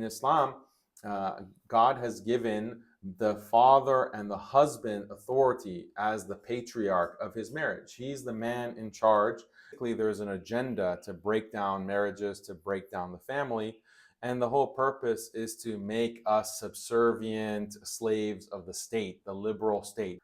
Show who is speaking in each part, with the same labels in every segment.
Speaker 1: In Islam, God has given the father and the husband authority as the patriarch of his marriage. He's the man in charge. Basically, there's an agenda to break down marriages, to break down the family. And the whole purpose is to make us subservient slaves of the state, the liberal state.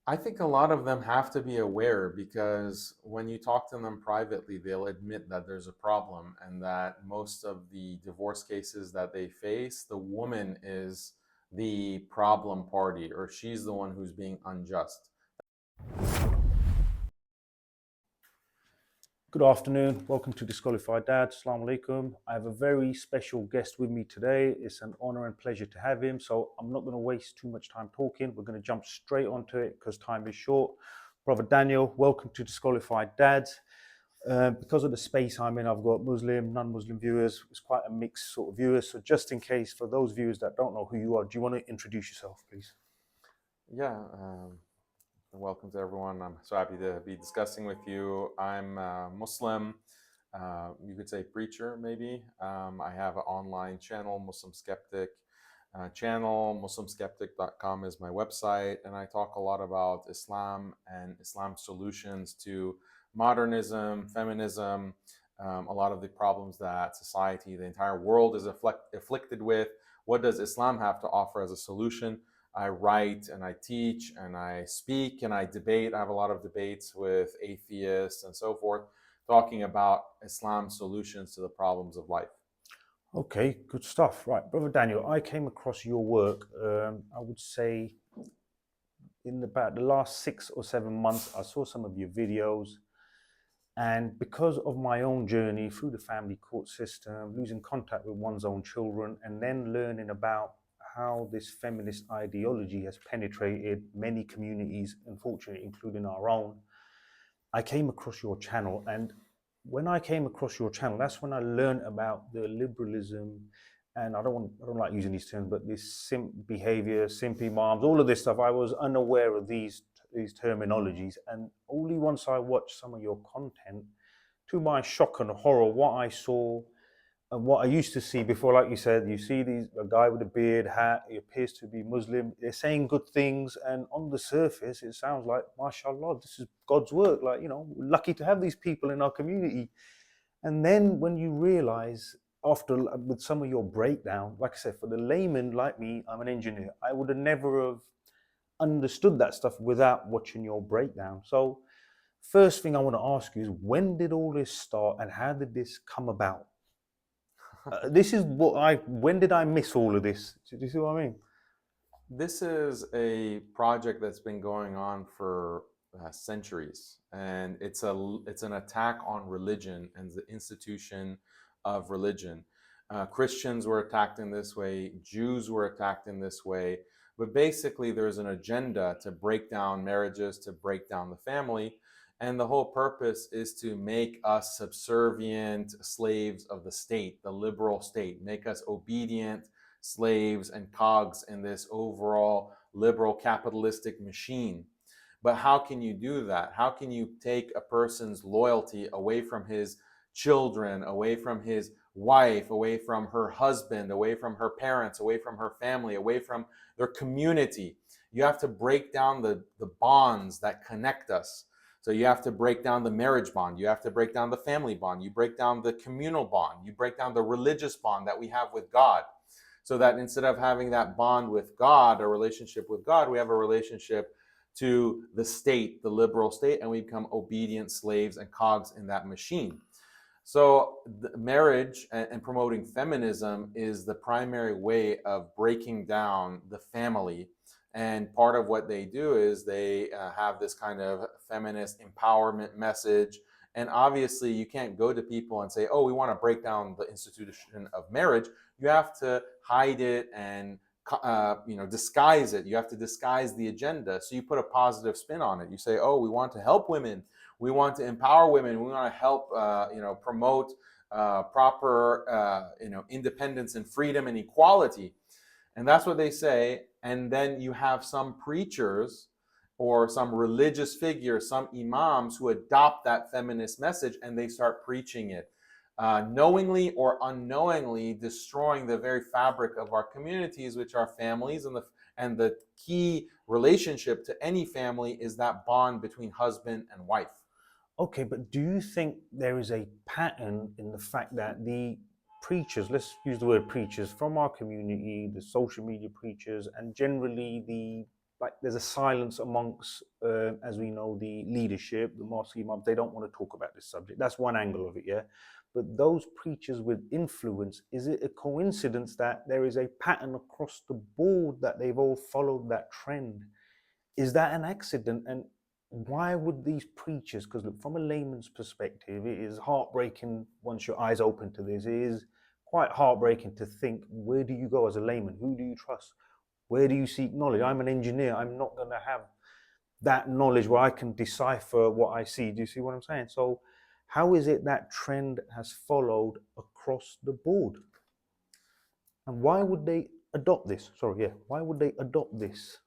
Speaker 1: I think a lot of them have to be aware, because when you talk to them privately, they'll admit that there's a problem, and that most of the divorce cases that they face, the woman is the problem party, or she's the one who's being unjust.
Speaker 2: Good afternoon. Welcome to Disqualified Dads. Assalamu alaikum. I have a very special guest with me today. It's an honor and pleasure to have him. So I'm not going to waste too much time talking. We're going to jump straight onto it because time is short. Brother Daniel, welcome to Disqualified Dads. Because of the space I'm in, I've got Muslim, non-Muslim viewers. It's quite a mixed sort of viewers. So just in case, for those viewers that don't know who you are, do you want to introduce yourself, please?
Speaker 1: Yeah. Welcome to everyone. I'm so happy to be discussing with you. I'm Muslim, you could say preacher maybe. I have an online channel, Muslim Skeptic channel. MuslimSkeptic.com is my website, and I talk a lot about Islam and Islam solutions to modernism, feminism, a lot of the problems that society, the entire world is afflicted with. What does Islam have to offer as a solution? I write and I teach and I speak and I debate. I have a lot of debates with atheists and so forth, talking about Islam's solutions to the problems of life.
Speaker 2: Okay, good stuff. Right, Brother Daniel, I came across your work, I would say, in about the last 6 or 7 months. I saw some of your videos. And because of my own journey through the family court system, losing contact with one's own children, and then learning about how this feminist ideology has penetrated many communities, unfortunately, including our own, I came across your channel. And when I came across your channel, that's when I learned about the liberalism, and I don't like using these terms, but this simp behavior, simp imams, all of this stuff. I was unaware of these terminologies, and only once I watched some of your content, to my shock and horror, what I saw and what I used to see before, like you said, you see a guy with a beard, hat, he appears to be Muslim, they're saying good things, and on the surface, it sounds like, mashallah, this is God's work. Like, we're lucky to have these people in our community. And then when you realize, with some of your breakdown, like I said, for the layman like me, I'm an engineer, I would have never have understood that stuff without watching your breakdown. So first thing I want to ask you is, when did all this start and how did this come about? When did I miss all of this? Do you see what I mean?
Speaker 1: This is a project that's been going on for centuries, and it's an attack on religion and the institution of religion. Christians were attacked in this way, Jews were attacked in this way, but basically there's an agenda to break down marriages, to break down the family. And the whole purpose is to make us subservient slaves of the state, the liberal state, make us obedient slaves and cogs in this overall liberal capitalistic machine. But how can you do that? How can you take a person's loyalty away from his children, away from his wife, away from her husband, away from her parents, away from her family, away from their community? You have to break down the bonds that connect us. So you have to break down the marriage bond. You have to break down the family bond. You break down the communal bond. You break down the religious bond that we have with God. So that instead of having that bond with God, a relationship with God, we have a relationship to the state, the liberal state, and we become obedient slaves and cogs in that machine. So marriage and promoting feminism is the primary way of breaking down the family. And part of what they do is they have this kind of feminist empowerment message. And obviously, you can't go to people and say, oh, we want to break down the institution of marriage. You have to hide it and disguise it. You have to disguise the agenda. So you put a positive spin on it. You say, oh, we want to help women. We want to empower women. We want to help promote proper independence and freedom and equality. And that's what they say. And then you have some preachers or some religious figures, some imams who adopt that feminist message and they start preaching it. knowingly or unknowingly destroying the very fabric of our communities, which are families, and the key relationship to any family is that bond between husband and wife.
Speaker 2: Okay, but do you think there is a pattern in the fact that the preachers, let's use the word preachers, from our community, the social media preachers, and generally there's a silence amongst, as we know, the leadership, the mosque imams, they don't want to talk about this subject. That's one angle of it, yeah? But those preachers with influence, is it a coincidence that there is a pattern across the board that they've all followed that trend? Is that an accident? And why would these preachers, because look, from a layman's perspective, it is heartbreaking once your eyes open to this. It is quite heartbreaking to think, where do you go as a layman? Who do you trust? Where do you seek knowledge? I'm an engineer. I'm not going to have that knowledge where I can decipher what I see. Do you see what I'm saying? So how is it that trend has followed across the board? And why would they adopt this? Sorry, yeah. Why would they adopt this?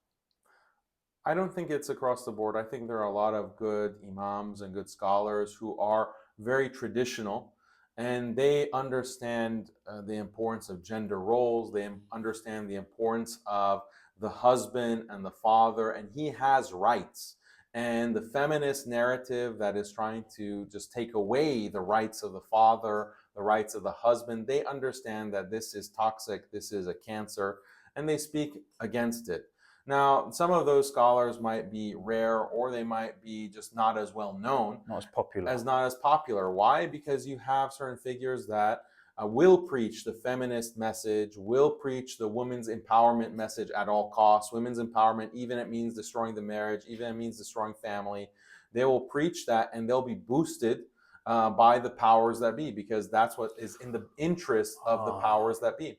Speaker 1: I don't think it's across the board. I think there are a lot of good imams and good scholars who are very traditional, and they understand the importance of gender roles. They understand the importance of the husband and the father, and he has rights. And the feminist narrative that is trying to just take away the rights of the father, the rights of the husband, they understand that this is toxic, this is a cancer, and they speak against it. Now, some of those scholars might be rare, or they might be just not as well known,
Speaker 2: Not as popular.
Speaker 1: not as popular. Why? Because you have certain figures that will preach the feminist message, will preach the women's empowerment message at all costs. Women's empowerment, even if it means destroying the marriage, even if it means destroying family, they will preach that, and they'll be boosted by the powers that be, because that's what is in the interest of the powers that be.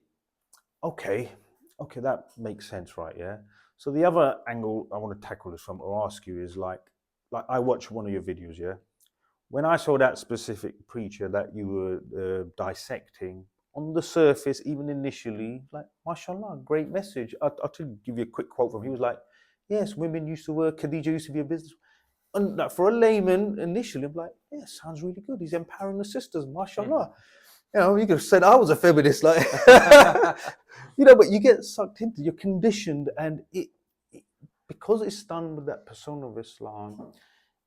Speaker 2: Okay, that makes sense, right? Yeah. So the other angle I want to tackle this from or ask you is like I watched one of your videos, yeah. When I saw that specific preacher that you were dissecting, on the surface, even initially, like, mashallah, great message. I'll give you a quick quote from him. He was like, yes, women used to work, Khadija used to be a business. And that for a layman, initially, I'm like, yeah, sounds really good. He's empowering the sisters, mashallah. You know, you could have said I was a feminist, like, you know, but you get sucked into, you're conditioned, and because it's done with that persona of Islam,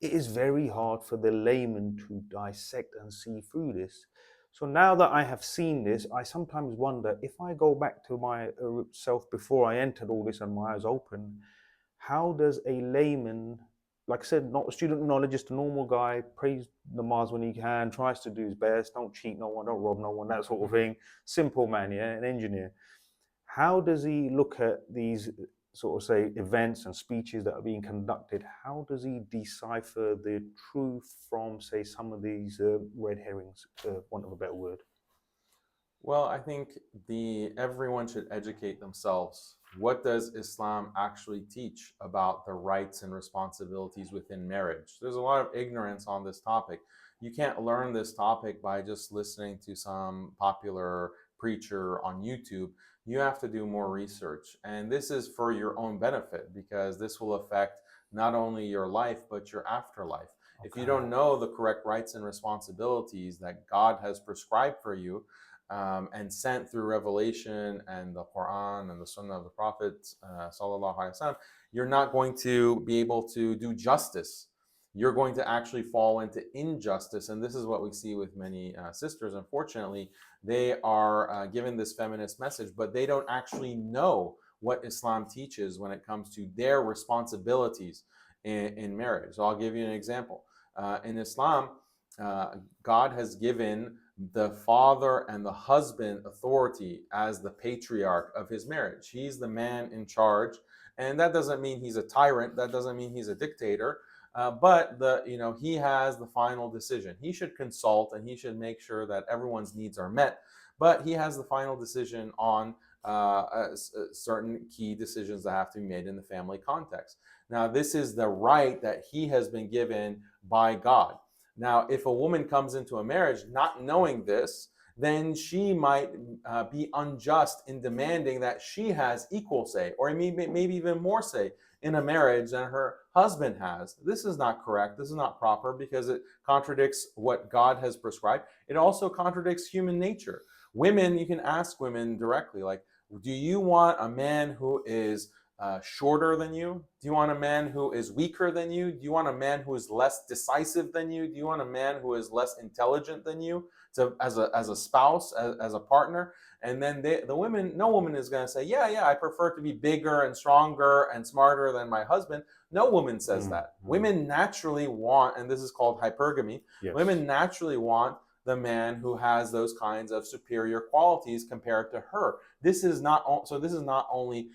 Speaker 2: it is very hard for the layman to dissect and see through this. So now that I have seen this, I sometimes wonder if I go back to my self before I entered all this and my eyes open, how does a layman, like I said, not a student of knowledge, just a normal guy, prays namaz when he can, tries to do his best, don't cheat no one, don't rob no one, that sort of thing, simple man, yeah, an engineer. How does he look at these sort of say events and speeches that are being conducted? How does he decipher the truth from say some of these red herrings, want of a better word?
Speaker 1: Well, I think everyone should educate themselves. What does Islam actually teach about the rights and responsibilities within marriage? There's a lot of ignorance on this topic. You can't learn this topic by just listening to some popular preacher on YouTube. You have to do more research. And this is for your own benefit, because this will affect not only your life, but your afterlife. Okay. If you don't know the correct rights and responsibilities that God has prescribed for you, and sent through revelation and the Quran and the Sunnah of the Prophet, sallallahu alaihi wasallam, you're not going to be able to do justice. You're going to actually fall into injustice, and this is what we see with many sisters. Unfortunately, they are given this feminist message, but they don't actually know what Islam teaches when it comes to their responsibilities in marriage. So I'll give you an example. In Islam, God has given the father and the husband authority as the patriarch of his marriage. He's the man in charge, and that doesn't mean he's a tyrant. That doesn't mean he's a dictator. But he has the final decision. He should consult and he should make sure that everyone's needs are met. But he has the final decision on certain key decisions that have to be made in the family context. Now, this is the right that he has been given by God. Now, if a woman comes into a marriage not knowing this, then she might be unjust in demanding that she has equal say, or maybe even more say in a marriage than her husband has. This is not correct. This is not proper because it contradicts what God has prescribed. It also contradicts human nature. Women, you can ask women directly, like, do you want a man who is shorter than you? Do you want a man who is weaker than you? Do you want a man who is less decisive than you? Do you want a man who is less intelligent than you as a spouse, as a partner? And then the women, no woman is going to say, yeah, I prefer to be bigger and stronger and smarter than my husband. No woman says that. Women naturally want, and this is called hypergamy,
Speaker 2: Yes.
Speaker 1: women naturally want the man who has those kinds of superior qualities compared to her. This is not only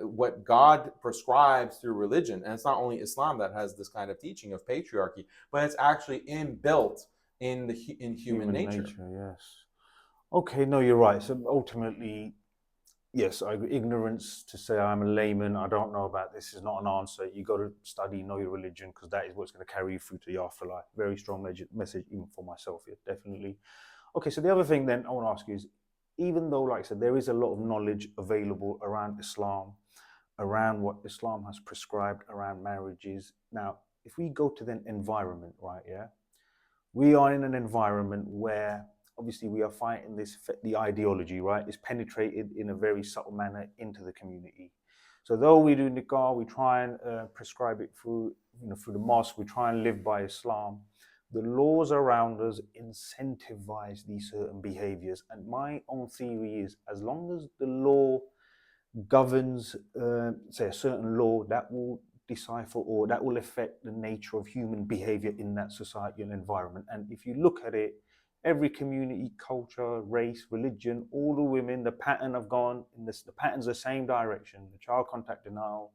Speaker 1: what God prescribes through religion, and it's not only Islam that has this kind of teaching of patriarchy, but it's actually inbuilt in human nature.
Speaker 2: Yes. Okay, no, you're right. So ultimately, yes, I agree. Ignorance to say I'm a layman, I don't know about this is not an answer. You got to study, know your religion, because that is what's going to carry you through to the afterlife. Very strong message, even for myself, yeah, definitely. Okay, so the other thing then I want to ask you is, even though, like I said, there is a lot of knowledge available around Islam, around what Islam has prescribed around marriages. Now, if we go to the environment, right, yeah, we are in an environment where obviously we are fighting the ideology, right? It's penetrated in a very subtle manner into the community. So though we do nikah, we try and prescribe it through the mosque, we try and live by Islam. The laws around us incentivize these certain behaviors. And my own theory is, as long as the law governs, say, a certain law, that will decipher or that will affect the nature of human behavior in that society and environment. And if you look at it, every community, culture, race, religion, all the women, the pattern have gone in this, the pattern's the same direction. The child contact denial,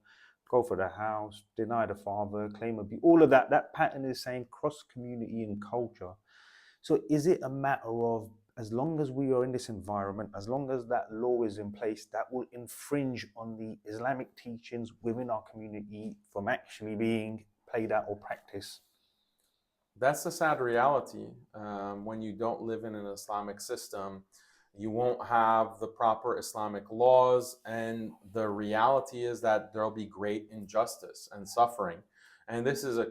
Speaker 2: go for the house, deny the father, claim abuse, all of that, that pattern is the same cross community and culture. So is it a matter of, as long as we are in this environment, as long as that law is in place, that will infringe on the Islamic teachings within our community from actually being played out or practiced?
Speaker 1: That's the sad reality. When you don't live in an Islamic system, you won't have the proper Islamic laws, and the reality is that there'll be great injustice and suffering. And this is a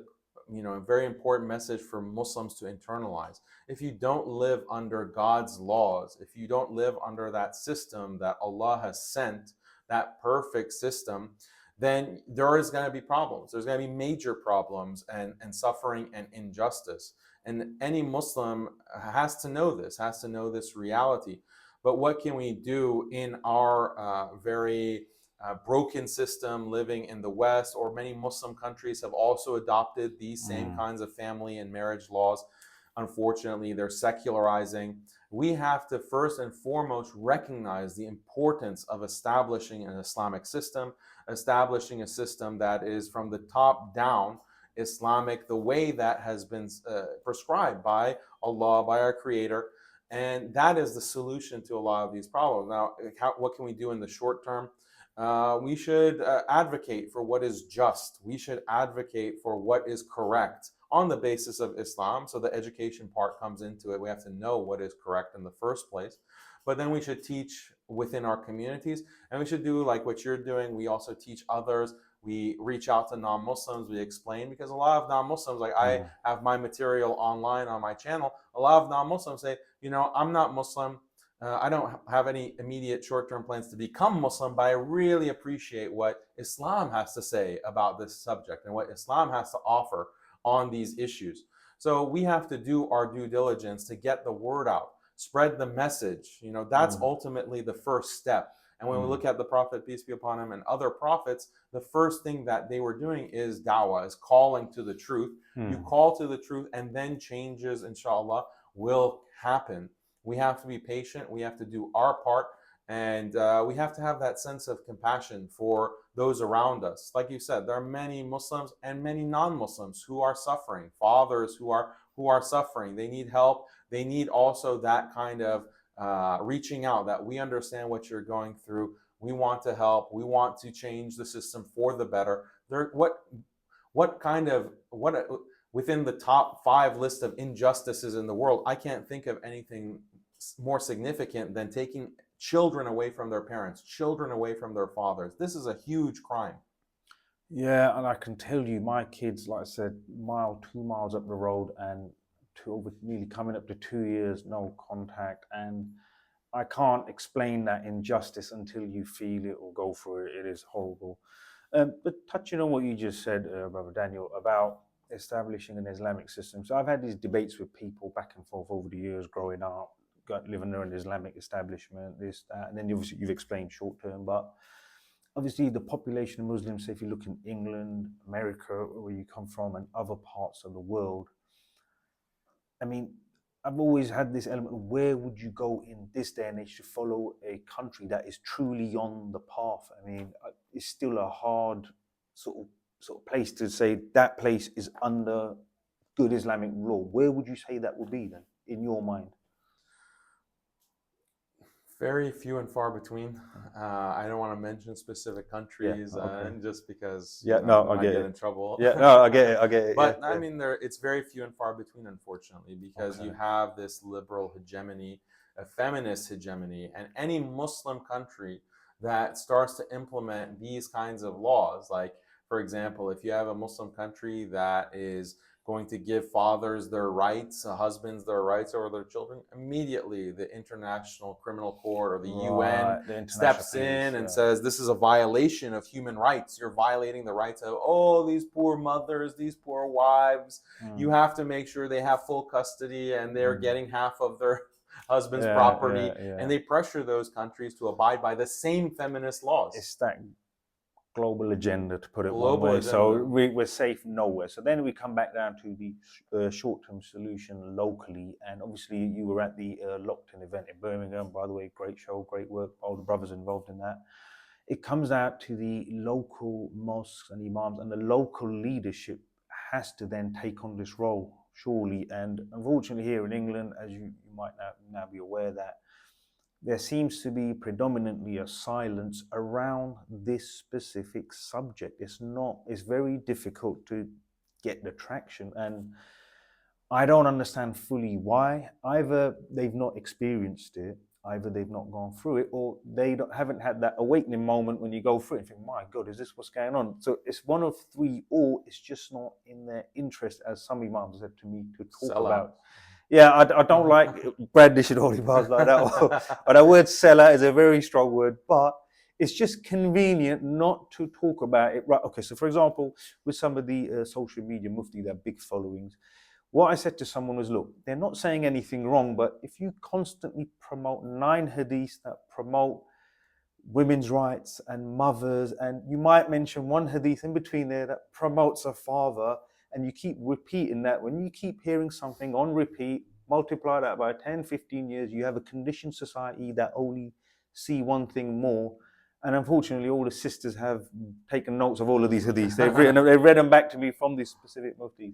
Speaker 1: very important message for Muslims to internalize. If you don't live under God's laws, if you don't live under that system that Allah has sent, that perfect system, then there is going to be problems. There's going to be major problems and suffering and injustice. And any Muslim has to know this, reality. But what can we do in our very broken system living in the West, or many Muslim countries have also adopted these same kinds of family and marriage laws? Unfortunately, they're secularizing. We have to first and foremost recognize the importance of establishing an Islamic system, establishing a system that is from the top down Islamic, the way that has been prescribed by Allah, by our Creator. And that is the solution to a lot of these problems. Now, what can we do in the short term? We should advocate for what is just. We should advocate for what is correct on the basis of Islam. So the education part comes into it. We have to know what is correct in the first place. But then we should teach within our communities, and we should do like what you're doing. We also teach others. We reach out to non-Muslims. We explain, because a lot of non-Muslims, like I have my material online on my channel. A lot of non-Muslims say, I'm not Muslim. I don't have any immediate short-term plans to become Muslim, but I really appreciate what Islam has to say about this subject and what Islam has to offer on these issues. So we have to do our due diligence to get the word out, spread the message. That's ultimately the first step. And when we look at the Prophet, peace be upon him, and other prophets, the first thing that they were doing is da'wah, is calling to the truth. You call to the truth, and then changes, inshallah, will happen. We have to be patient. We have to do our part. And we have to have that sense of compassion for those around us. Like you said, there are many Muslims and many non-Muslims who are suffering, fathers who are suffering. They need help. They need also that kind of reaching out, that we understand what you're going through. We want to help. We want to change the system for the better. Within the top 5 list of injustices in the world, I can't think of anything more significant than taking children away from their parents, children away from their fathers. This is a huge crime.
Speaker 2: Yeah, and I can tell you, my kids, like I said, 2 miles up the road, and nearly coming up to 2 years, no contact. And I can't explain that injustice until you feel it or go through it. It is horrible. But touching on what you just said, Brother Daniel, about establishing an Islamic system. So I've had these debates with people back and forth over the years growing up, living in an Islamic establishment, this, that. And then obviously you've explained short term, but obviously the population of Muslims, say if you look in England, America, where you come from, and other parts of the world, I mean, I've always had this element of where would you go in this day and age to follow a country that is truly on the path? I mean, it's still a hard sort of place to say that place is under good Islamic law. Where would you say that would be then, in your mind?
Speaker 1: Very few and far between. I don't want to mention specific countries,
Speaker 2: Okay.
Speaker 1: just because
Speaker 2: Yeah,
Speaker 1: we
Speaker 2: no, I
Speaker 1: might
Speaker 2: get
Speaker 1: get
Speaker 2: it.
Speaker 1: in trouble.
Speaker 2: Yeah, no, I get it. I get it.
Speaker 1: But
Speaker 2: Yeah,
Speaker 1: I
Speaker 2: yeah.
Speaker 1: mean, it's very few and far between, unfortunately, because you
Speaker 2: Okay.
Speaker 1: have this liberal hegemony, a feminist hegemony, and any Muslim country that starts to implement these kinds of laws, like, for example, if you have a Muslim country that is going to give fathers their rights, husbands their rights over their children, immediately the International Criminal Court or the UN
Speaker 2: Right, the international
Speaker 1: steps
Speaker 2: police.
Speaker 1: in and
Speaker 2: Yeah.
Speaker 1: says this is a violation of human rights. You're violating the rights of, oh, these poor mothers, these poor wives. You
Speaker 2: Mm.
Speaker 1: have to make sure they have full custody and they're
Speaker 2: Mm.
Speaker 1: getting half of their husband's
Speaker 2: Yeah,
Speaker 1: property.
Speaker 2: yeah, yeah.
Speaker 1: And they pressure those countries to abide by the same feminist laws.
Speaker 2: It's that global agenda, to put it one
Speaker 1: Global
Speaker 2: way. So
Speaker 1: agenda.
Speaker 2: we're safe nowhere. So then we come back down to the short-term solution locally. And obviously you were at the Lockton event in Birmingham. By the way, great show, great work. All the brothers involved in that. It comes out to the local mosques and imams, and the local leadership has to then take on this role, surely. And unfortunately here in England, as you might now be aware, that there seems to be predominantly a silence around this specific subject. It's very difficult to get the traction. And I don't understand fully why. Either they've not experienced it, either they've not gone through it, or they haven't had that awakening moment when you go through it and think, my God, is this what's going on? So it's one of three, or it's just not in their interest, as some imams said to me, to talk
Speaker 1: Sellout.
Speaker 2: about. Yeah, I don't like brandishing all imams like that. Or the word sellout is a very strong word, but it's just convenient not to talk about it. Right, okay, so for example, with some of the social media mufti, their big followings, what I said to someone was, look, they're not saying anything wrong, but if you constantly promote 9 hadiths that promote women's rights and mothers, and you might mention one hadith in between there that promotes a father, and you keep repeating that, when you keep hearing something on repeat, multiply that by 10, 15 years, you have a conditioned society that only see one thing more. And unfortunately, all the sisters have taken notes of all of these hadiths. They've read them back to me from these specific muftis.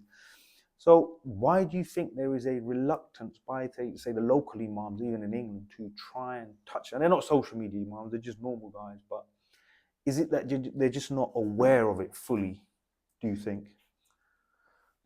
Speaker 2: So why do you think there is a reluctance by, say, the local imams, even in England, to try and touch? And they're not social media imams; they're just normal guys. But is it that they're just not aware of it fully? Do you think?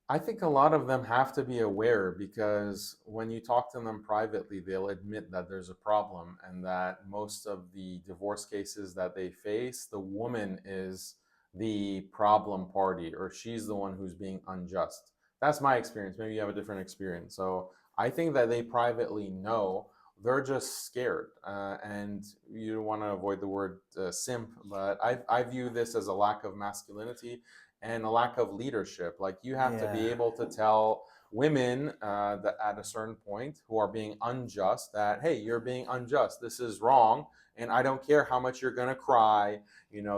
Speaker 1: I think a lot of them have to be aware, because when you talk to them privately, they'll admit that there's a problem and that most of the divorce cases that they face, the woman is the problem party, or she's the one who's being unjust. That's my experience. Maybe you have a different experience. So I think that they privately know. They're just scared. And you don't want to avoid the word simp, but I view this as a lack of masculinity and a lack of leadership. Like, you have to be
Speaker 2: Yeah.
Speaker 1: able to tell women that at a certain point who are being unjust that, hey, you're being unjust. This is wrong. And I don't care how much you're going to cry,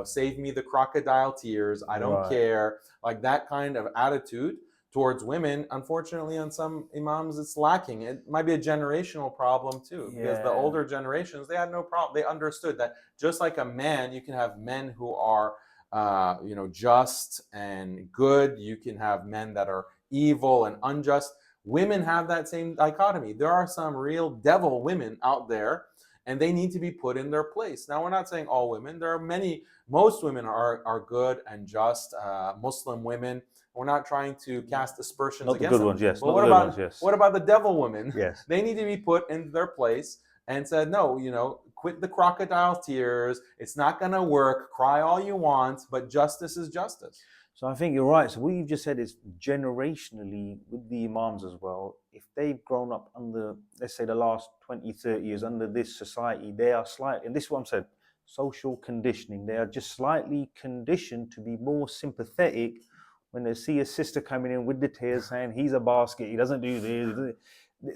Speaker 1: save me the crocodile tears. I don't
Speaker 2: Right.
Speaker 1: care. Like, that kind of attitude towards women, unfortunately, on some imams, it's lacking. It might be a generational problem too, because the
Speaker 2: Yeah.
Speaker 1: older generations, they had no problem. They understood that just like a man, you can have men who are just and good. You can have men that are evil and unjust. Women have that same dichotomy. There are some real devil women out there, and they need to be put in their place. Now, we're not saying all women. There are many, most women are good and just Muslim women. We're not trying to cast aspersions
Speaker 2: Not the
Speaker 1: against
Speaker 2: good
Speaker 1: them.
Speaker 2: ones, yes.
Speaker 1: But
Speaker 2: Not the good ones, yes.
Speaker 1: what about the devil women?
Speaker 2: Yes.
Speaker 1: They need to be put in their place and said, no, quit the crocodile tears. It's not going to work. Cry all you want, but justice is justice.
Speaker 2: So I think you're right. So what you've just said is generationally with the imams as well, if they've grown up under, let's say the last 20, 30 years under this society, they are slightly, and this is what I'm saying, social conditioning. They are just slightly conditioned to be more sympathetic when they see a sister coming in with the tears saying, he's a basket, he doesn't do this.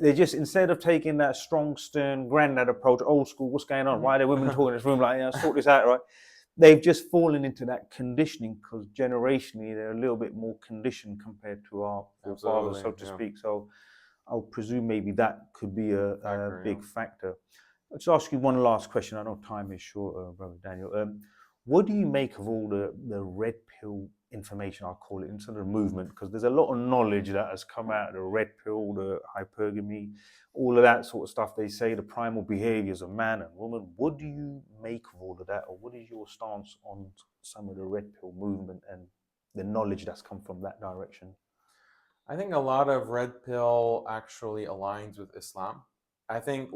Speaker 2: They just, instead of taking that strong, stern granddad approach, old school, what's going on? Why are there women talking in this room like, sort this out, right? They've just fallen into that conditioning because generationally they're a little bit more conditioned compared to our forefathers, so to speak. So I'll presume maybe that could be a big factor. Let's ask you one last question. I know time is short, Brother Daniel. What do you make of all the red pill information, I'll call it, into the movement? Because there's a lot of knowledge that has come out of the red pill, the hypergamy, all of that sort of stuff. They say the primal behaviors of man and woman. What do you make of all of that? Or what is your stance on some of the red pill movement and the knowledge that's come from that direction?
Speaker 1: I think a lot of red pill actually aligns with Islam. I think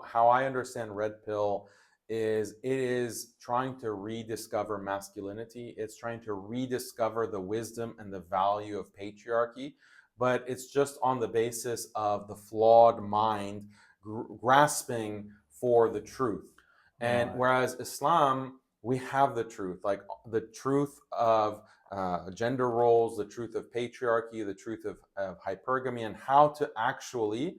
Speaker 1: how I understand red pill is it is trying to rediscover masculinity. It's trying to rediscover the wisdom and the value of patriarchy, but it's just on the basis of the flawed mind grasping for the truth. And whereas Islam, we have the truth, like the truth of gender roles, the truth of patriarchy, the truth of hypergamy, and how to actually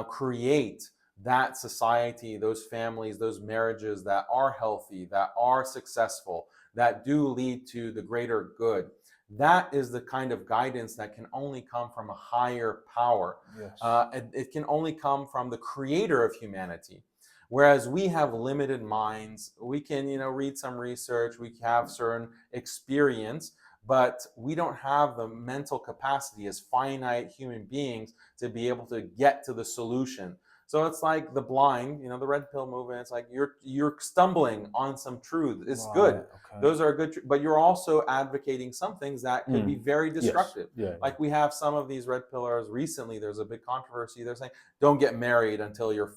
Speaker 1: create that society, those families, those marriages that are healthy, that are successful, that do lead to the greater good. That is the kind of guidance that can only come from a higher power.
Speaker 2: Yes.
Speaker 1: It can only come from the creator of humanity. Whereas we have limited minds, we can, read some research, we have certain experience, but we don't have the mental capacity as finite human beings to be able to get to the solution. So it's like the blind, the red pill movement. It's like you're stumbling on some truth. It's good.
Speaker 2: Okay.
Speaker 1: Those are good, but you're also advocating some things that could be very destructive.
Speaker 2: Yes. Yeah,
Speaker 1: like we have some of these red pillars recently. There's a big controversy. They're saying don't get married until you're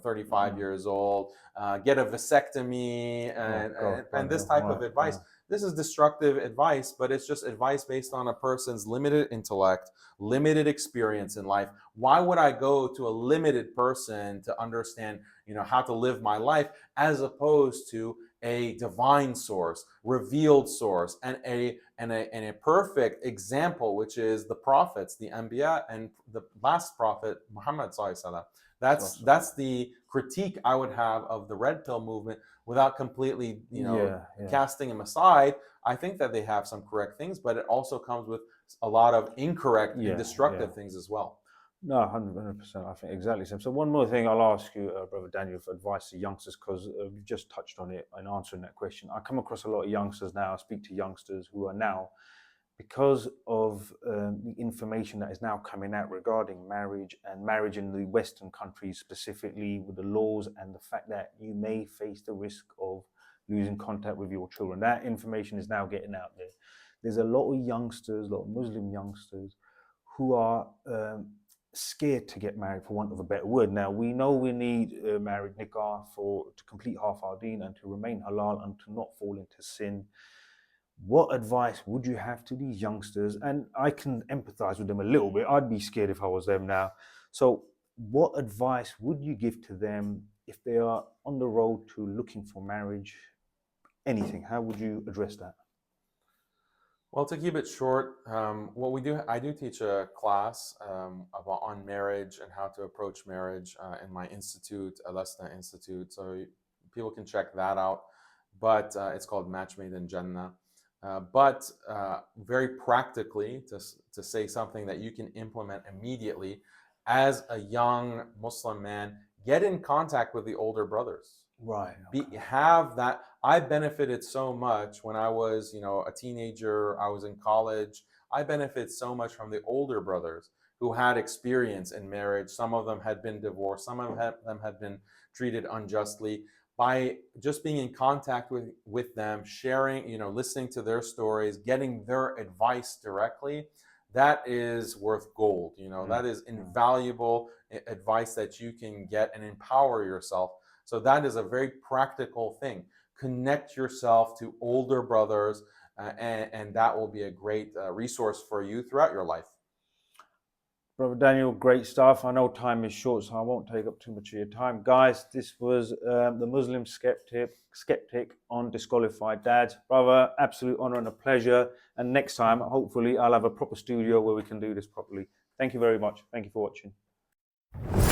Speaker 1: 35 years old, get a vasectomy, and this type of advice. This is destructive advice, but it's just advice based on a person's limited intellect, limited experience in life. Why would I go to a limited person to understand, how to live my life, as opposed to a divine source, revealed source, and a perfect example, which is the prophets, the Anbiya, and the last prophet, Muhammad sallallahu alaihi wasallam. That's the critique I would have of the red pill movement, without completely, casting them aside. I think that they have some correct things, but it also comes with a lot of incorrect and destructive things as well.
Speaker 2: No, 100%. I think exactly the same. So one more thing I'll ask you, Brother Daniel, for advice to youngsters, because you've just touched on it in answering that question. I come across a lot of youngsters now. I speak to youngsters who are now, because of the information that is now coming out regarding marriage, and marriage in the Western countries specifically, with the laws and the fact that you may face the risk of losing contact with your children. That information is now getting out there. There's a lot of youngsters, a lot of Muslim youngsters, who are scared to get married, for want of a better word. Now, we know we need married nikah to complete half our deen and to remain halal and to not fall into sin. What advice would you have to these youngsters? And I can empathize with them a little bit. I'd be scared if I was them now. So what advice would you give to them if they are on the road to looking for marriage? Anything. How would you address that?
Speaker 1: Well, to keep it short, I do teach a class on marriage and how to approach marriage in my institute, Alesna Institute. So people can check that out. But it's called Match Made in Jannah. But very practically, to say something that you can implement immediately, as a young Muslim man, get in contact with the older brothers.
Speaker 2: Right.
Speaker 1: Have that. I benefited so much when I was, a teenager. I was in college. I benefited so much from the older brothers who had experience in marriage. Some of them had been divorced. Some of them had been treated unjustly. By just being in contact with them, sharing, listening to their stories, getting their advice directly, that is worth gold. That is invaluable advice that you can get and empower yourself. So that is a very practical thing. Connect yourself to older brothers, and that will be a great resource for you throughout your life.
Speaker 2: Brother Daniel, great stuff. I know time is short, so I won't take up too much of your time. Guys, this was the Muslim skeptic on Disqualified Dads. Brother, absolute honor and a pleasure. And next time, hopefully, I'll have a proper studio where we can do this properly. Thank you very much. Thank you for watching.